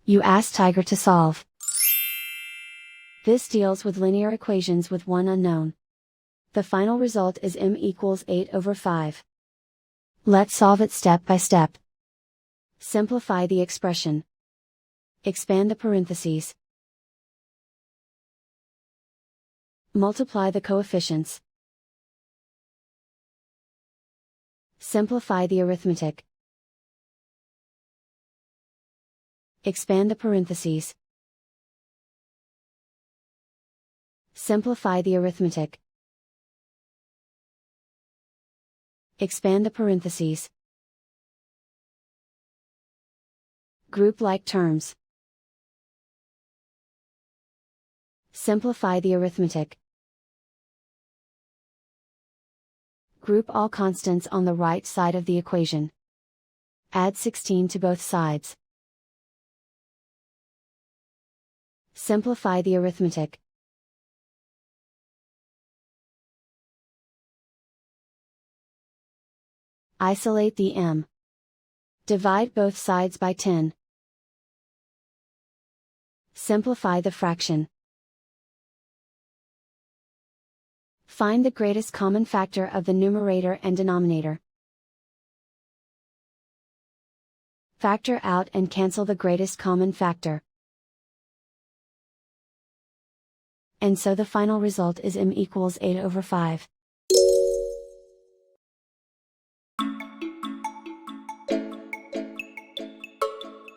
You ask Tiger to solve. This deals with linear equations with one unknown. The final result is m equals 8/5. Let's solve it step by step. Simplify the expression. Expand the parentheses. Multiply the coefficients. Simplify the arithmetic. Expand the parentheses. Simplify the arithmetic. Expand the parentheses. Group like terms. Simplify the arithmetic. Group all constants on the right side of the equation. Add 16 to both sides. Simplify the arithmetic. Isolate the m. Divide both sides by 10. Simplify the fraction. Find the greatest common factor of the numerator and denominator. Factor out and cancel the greatest common factor. And so the final result is m equals 8/5.